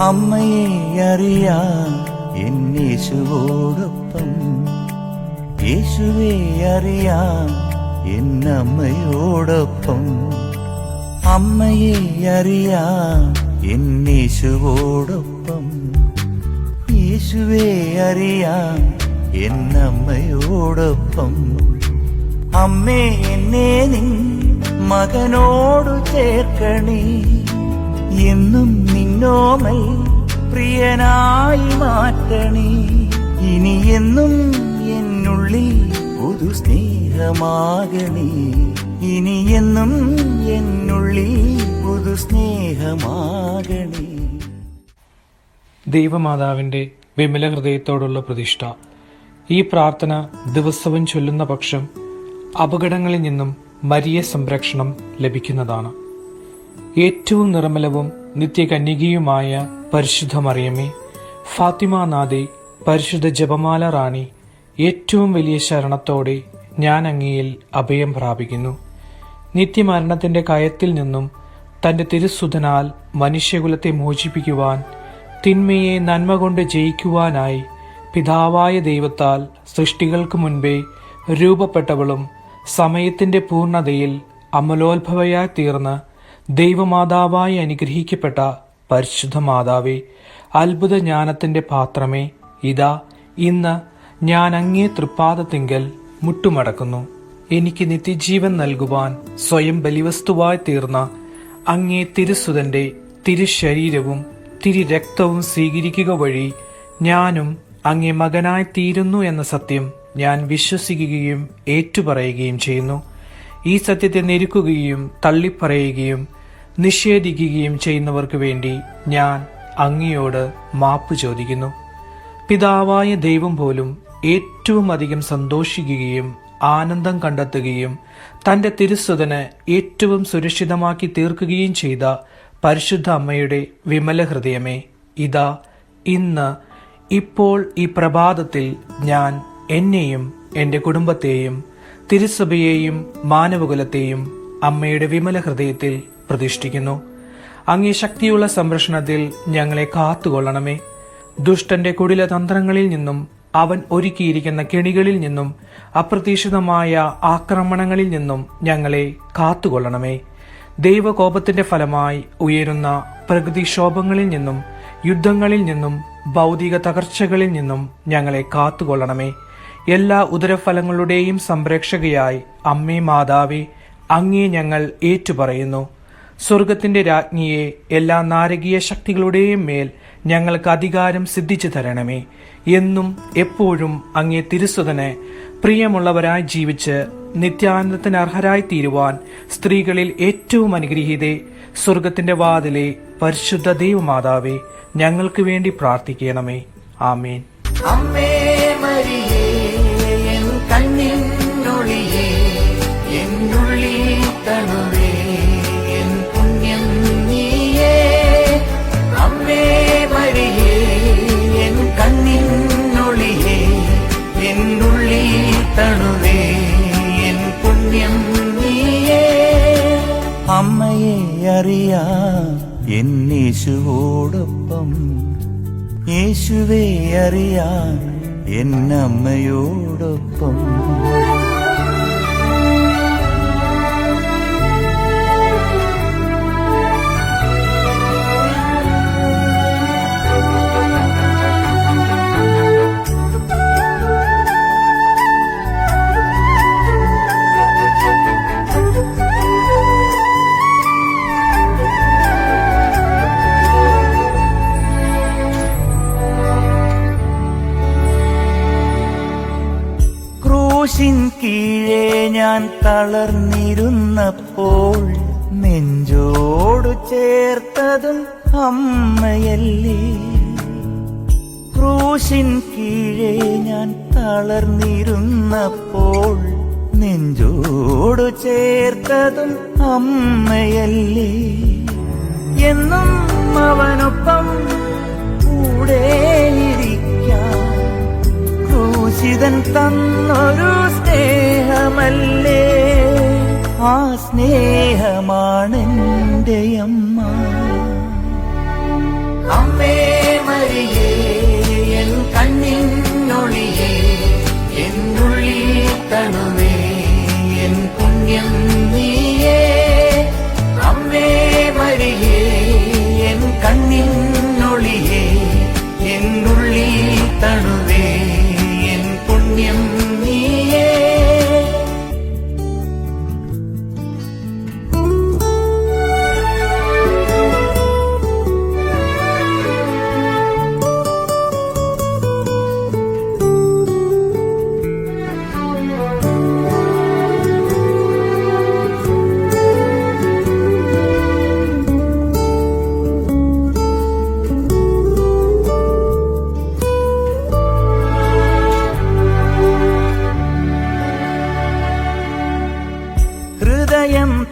അമ്മയെ അറിയാം എന്നേശുവോടൊപ്പം, യേശുവെ അറിയാം എന്നമ്മയോടൊപ്പം. അമ്മയെ അറിയാം എന്നേശുവോടൊപ്പം, യേശുവെ അറിയാം എന്നമ്മയോടൊപ്പം. അമ്മേ, എന്നെ നിൻ മകനോടു ചേർക്കണേ, എന്നും നിന്നോമൽ പ്രിയനായി മാറ്റണേ. ഇനി എന്നും എന്നുള്ളിൽ പുതു സ്നേഹമാകണേ, ഇനി എന്നും എന്നുള്ളിൽ പുതു സ്നേഹമാകണേ. ദൈവമാതാവിന്റെ വിമല ഹൃദയത്തോടുള്ള പ്രതിഷ്ഠ. ഈ പ്രാർത്ഥന ദിവസവും ചൊല്ലുന്ന പക്ഷം അപകടങ്ങളിൽ നിന്നും മരിയ സംരക്ഷണം ലഭിക്കുന്നതാണ്. ഏറ്റവും നിർമ്മലവും നിത്യകന്യകയുമായ പരിശുദ്ധ മറിയമേ, ഫാത്തിമ നാഥേ, പരിശുദ്ധ ജപമാല റാണി, ഏറ്റവും വലിയ ശരണത്തോടെ ഞാൻ അങ്ങയിൽ അഭയം പ്രാപിക്കുന്നു. നിത്യമരണത്തിന്റെ കയത്തിൽ നിന്നും തന്റെ തിരുസുതനാൽ മനുഷ്യകുലത്തെ മോചിപ്പിക്കുവാൻ, തിന്മയെ നന്മ കൊണ്ട് ജയിക്കുവാനായി പിതാവായ ദൈവത്താൽ സൃഷ്ടികൾക്ക് മുൻപേ രൂപപ്പെട്ടവളും സമയത്തിന്റെ പൂർണ്ണതയിൽ അമലോത്ഭവയായി തീർന്ന് ദൈവമാതാവായി അനുഗ്രഹിക്കപ്പെട്ട പരിശുദ്ധ മാതാവേ, അത്ഭുത ജ്ഞാനത്തിന്റെ പാത്രമേ, ഇതാ ഇന്ന് ഞാൻ അങ്ങേ തൃപ്പാദത്തിങ്കൽ മുട്ടുമടക്കുന്നു. എനിക്ക് നിത്യജീവൻ നൽകുവാൻ സ്വയം ബലിവസ്തുവായി തീർന്ന അങ്ങേ തിരുസുതന്റെ തിരുശരീരവും തിരുരക്തവും സ്വീകരിക്കുക വഴി ഞാനും അങ്ങേ മകനായി തീരുന്നു എന്ന സത്യം ഞാൻ വിശ്വസിക്കുകയും ഏറ്റുപറയുകയും ചെയ്യുന്നു. ഈ സത്യത്തെ ഞെരുക്കുകയും തള്ളിപ്പറയുകയും നിഷേധിക്കുകയും ചെയ്യുന്നവർക്ക് വേണ്ടി ഞാൻ അങ്ങയോട് മാപ്പ് ചോദിക്കുന്നു. പിതാവായ ദൈവം പോലും ഏറ്റവും അധികം സന്തോഷിക്കുകയും ആനന്ദം കണ്ടെത്തുകയും തന്റെ തിരുസുതന് ഏറ്റവും സുരക്ഷിതമാക്കി തീർക്കുകയും ചെയ്ത പരിശുദ്ധ അമ്മയുടെ വിമല ഹൃദയമേ, ഇതാ ഇന്ന് ഇപ്പോൾ ഈ പ്രഭാതത്തിൽ ഞാൻ എന്നെയും എൻ്റെ കുടുംബത്തെയും തിരുസഭയെയും മാനവകുലത്തെയും അമ്മയുടെ വിമല ഹൃദയത്തിൽ പ്രതിഷ്ഠിക്കുന്നു. അങ്ങേ ശക്തിയുള്ള സംരക്ഷണത്തിൽ ഞങ്ങളെ കാത്തുകൊള്ളണമേ. ദുഷ്ടന്റെ കുടില തന്ത്രങ്ങളിൽ നിന്നും അവൻ ഒരുക്കിയിരിക്കുന്ന കെണികളിൽ നിന്നും അപ്രതീക്ഷിതമായ ആക്രമണങ്ങളിൽ നിന്നും ഞങ്ങളെ കാത്തുകൊള്ളണമേ. ദൈവകോപത്തിന്റെ ഫലമായി ഉയരുന്ന പ്രകൃതിക്ഷോഭങ്ങളിൽ നിന്നും യുദ്ധങ്ങളിൽ നിന്നും ഭൗതിക തകർച്ചകളിൽ നിന്നും ഞങ്ങളെ കാത്തുകൊള്ളണമേ. എല്ലാ ഉദരഫലങ്ങളുടെയും സംരക്ഷകയായി അമ്മേ മാതാവേ, അങ്ങേ ഞങ്ങൾ ഏറ്റുപറയുന്നു. സ്വർഗത്തിന്റെ രാജ്ഞിയെ, എല്ലാ നാരകീയ ശക്തികളുടെയും മേൽ ഞങ്ങൾക്ക് അധികാരം സിദ്ധിച്ചു തരണമേ. എന്നും എപ്പോഴും അങ്ങേ തിരുസുതനെ പ്രിയമുള്ളവരായി ജീവിച്ച് നിത്യാനന്ദത്തിന് അർഹരായി തീരുവാൻ സ്ത്രീകളിൽ ഏറ്റവും അനുഗ്രഹീതേ, സ്വർഗത്തിന്റെ വാതിലെ പരിശുദ്ധ ദൈവമാതാവേ, ഞങ്ങൾക്ക് വേണ്ടി പ്രാർത്ഥിക്കണമേ. ആമേൻ. അമ്മേ മരിയേ, എൻ കണ്ണിനൊളിയേ, എന്നുള്ളിൽ തണുവേ, എൻ പുണ്യം നീയേ. അമ്മേ മരിയേ, എൻ കണ്ണിനൊളിയേ, എന്നുള്ളിൽ തണുവേ, എൻ പുണ്യം നീയേ. അമ്മയെ അറിയാം എന്നേശുവോടൊപ്പം, യേശുവെ അറിയാം എന്നമ്മയോടൊപ്പം. ക്രൂശിൻ കീഴെ ഞാൻ തളർന്നിരുന്നപ്പോൾ നെഞ്ചോടു ചേർത്തതും അമ്മയല്ലേ. ക്രൂശിൻ കീഴെ ഞാൻ തളർന്നിരുന്നപ്പോൾ നെഞ്ചോടു ചേർത്തതും അമ്മയല്ലേ. എന്നും അവനൊപ്പം കൂടെയിരിക്കാൻ ക്രൂശിതൻ തന്നൊരു സ്നേഹമല്ലേ. ആ സ്നേഹമാണെന്റെ അമ്മ. അമ്മേ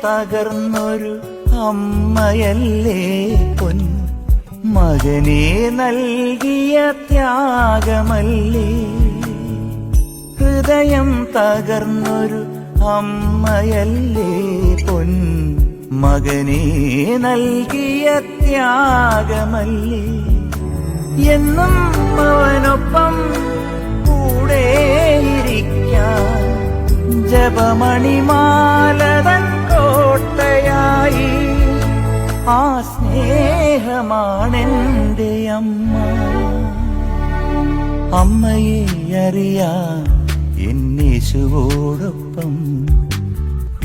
തകർന്നൊരു അമ്മയല്ലേ പൊൻ മകനെ നൽകിയ ത്യാഗമല്ലേ. ഹൃദയം തകർന്നൊരു അമ്മയല്ലേ പൊൻ മകനെ നൽകിയ ത്യാഗമല്ലേ. എന്നും അവനൊപ്പം കൂടെയിരിക്കാൻ ജപമണിമാലതൻ കോട്ടയായി ആ സ്നേഹമാണെന്റെ അമ്മ. അമ്മയെ അറിയാൻ എന്നേശുവോടൊപ്പം,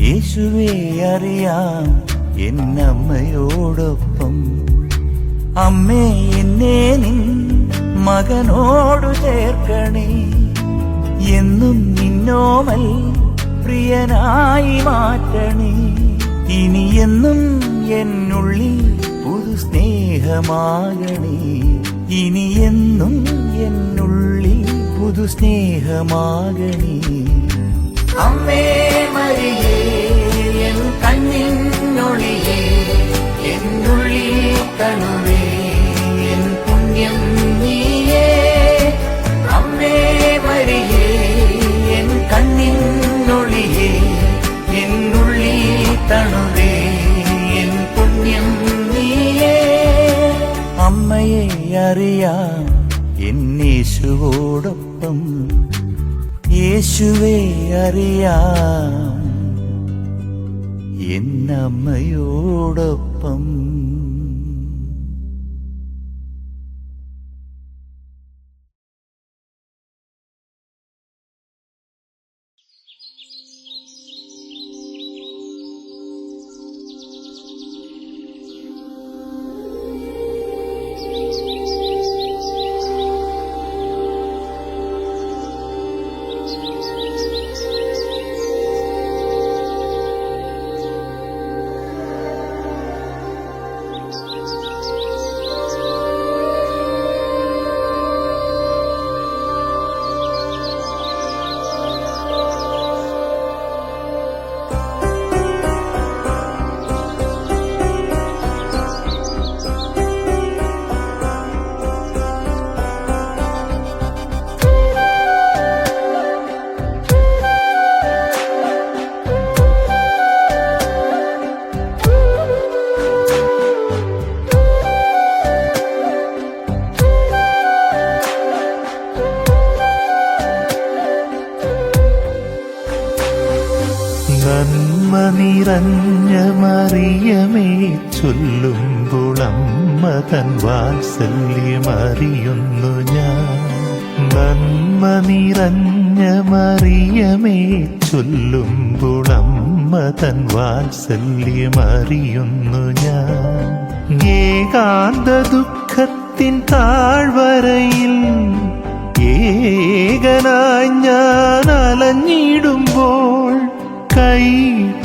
യേശുവെ അറിയാം എന്നമ്മയോടൊപ്പം. അമ്മേ എന്നെ നിൻ മകനോടു ചേർക്കണേ, എന്നും നിന്നോമൽ പ്രിയനായി മാറ്റണേ. ഇനി എന്നും എന്നുള്ളിൽ പുതു സ്നേഹമാകണേ, ഇനി എന്നും എന്നുള്ളിൽ പുതു സ്നേഹമാകണേ. അമ്മേ മരിയേ എൻ കണ്ണിനൊളിയേ, എന്നുള്ളിൽ കണുവേ എൻ പുണ്യം നീയേ. അമ്മേ മരിയേ എൻ കണ്ണിനൊളിയേ, എന്നുള്ളിൽ തണുവേ എൻ പുണ്യം നീയേ. അമ്മയെ അറിയാം എന്നേശുവോടൊപ്പം, യേശുവെ അറിയാം എന്നമ്മയോടൊപ്പം. നന്മ നിറഞ്ഞ മറിയമേ ചൊല്ലുമ്പോൾ അമ്മ തൻ വാത്സല്യമറിയുന്നു ഞാൻ. നന്മ നിറഞ്ഞ മറിയമേ ചൊല്ലുമ്പോൾ അമ്മ തൻ വാത്സല്യമറിയുന്നു ഞാൻ. ഏകാന്ത ദുഃഖത്തിൻ താഴ്വരയിൽ ഏകനായി ഞാൻ അലഞ്ഞിടുമ്പോൾ കൈ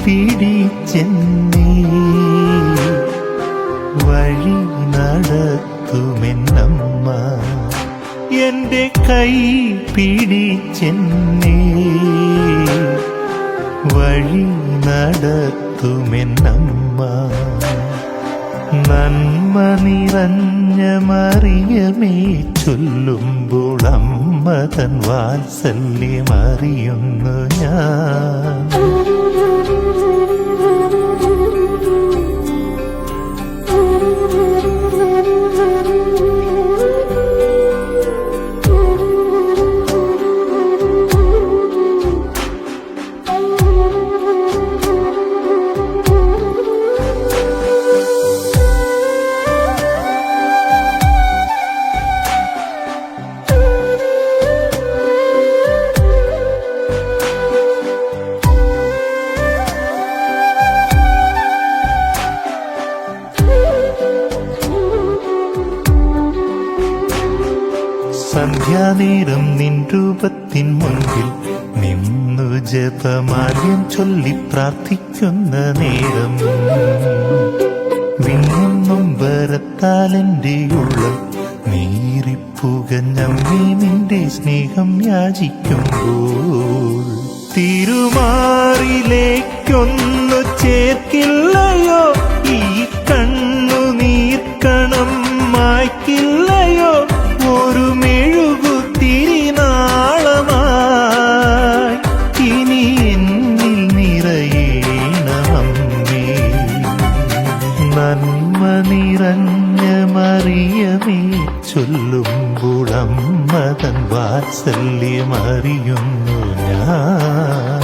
പിടിച്ചെന്നേ വഴി നടത്തുമെന്നമ്മ. എന്റെ കൈ പിടിച്ചെന്നേ വഴി നടത്തുമെന്നമ്മ. നന്മ നിറഞ്ഞ മറിയമേ ചൊല്ലുമ്പോൾ അമ്മ തൻ വാത്സല്യമറിയുന്നു ഞാൻ. സന്ധ്യാനേരം നിൻ രൂപത്തിൻ മുൻപിൽ നിന്നു ജപമാല്യം ചൊല്ലി പ്രാർത്ഥിക്കുന്ന നേരം വിങ്ങും നൊമ്പരത്താൽ എൻ്റെ ഉള്ളം നീറിപ്പുകഞ്ഞമ്മേ നിന്റെ സ്നേഹം യാചിക്കുമ്പോൾ തിരുമാറിലേക്കൊന്നു ചേർക്കില്ലയോ, ഈ കണ്ണുനീർക്കണം മായ്ക്കില്ലയോ, ഒരു മെഴുകുതിരി നാളമായി ഇനി എന്നിൽ നിറയണമമ്മേ. നന്മ നിറഞ്ഞ മറിയമേ ചൊല്ലുമ്പോൾ അമ്മ തൻ വാത്സല്യമറിയുന്നു ഞാൻ.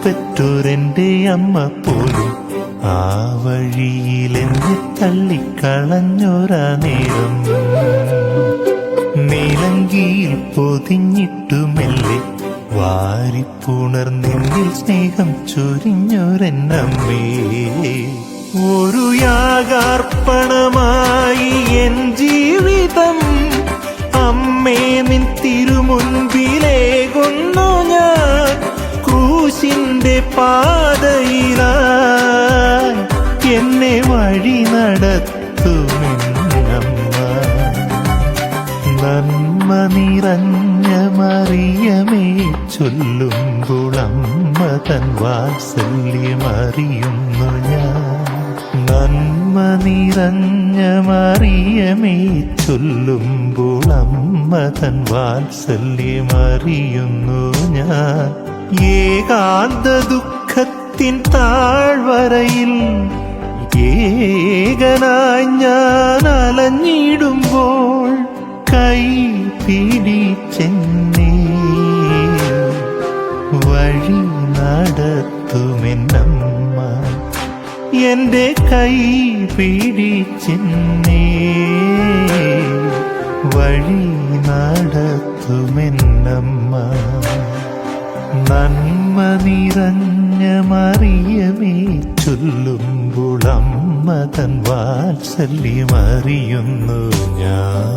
പെറ്റോരെന്റെ അമ്മ പോലും ആ വഴിയിലെന്നെ തള്ളിക്കളഞ്ഞൊരാ നേരം, നീലങ്കിയിൽ പൊതിഞ്ഞിട്ടു മെല്ലെ വാരിപ്പുണർന്നെന്നിൽ സ്നേഹം ചൊരിഞ്ഞൊരെന്നമ്മേ. ഒരു യാഗാർപ്പണമായി എൻ ജീവിതം അമ്മേ നിൻ തിരുമുൻപിലേകുന്നു ഞാൻ. ക്രൂശിന്റെ പാതയിലായി എന്നെ വഴി നടത്തുമെന്നമ്മ. നന്മ നിറഞ്ഞ മറിയമേ ചൊല്ലുമ്പോൾ അമ്മ തൻ വാത്സല്യമറിയുന്നു ഞാൻ. നന്മ നിറഞ്ഞ മറിയമേ ചൊല്ലുമ്പോൾ അമ്മ തൻ വാത്സല്യമറിയുന്നു ഞാൻ. ഏകാന്ത ദുഃഖത്തിൻ താഴ്വരയിൽ ഏകനായി ഞാൻ അലഞ്ഞിടുമ്പോൾ കൈ പിടിച്ചെന്നെ വഴി നടത്തുമെന്നമ്മ. എന്റെ കൈ പിടിച്ചെന്നെ വഴി നടത്തുമെന്നമ്മ. നന്മ നിറഞ്ഞ മറിയമേ ചൊല്ലുമ്പോൾ അമ്മ തൻ വാത്സല്യമറിയുന്നു ഞാൻ.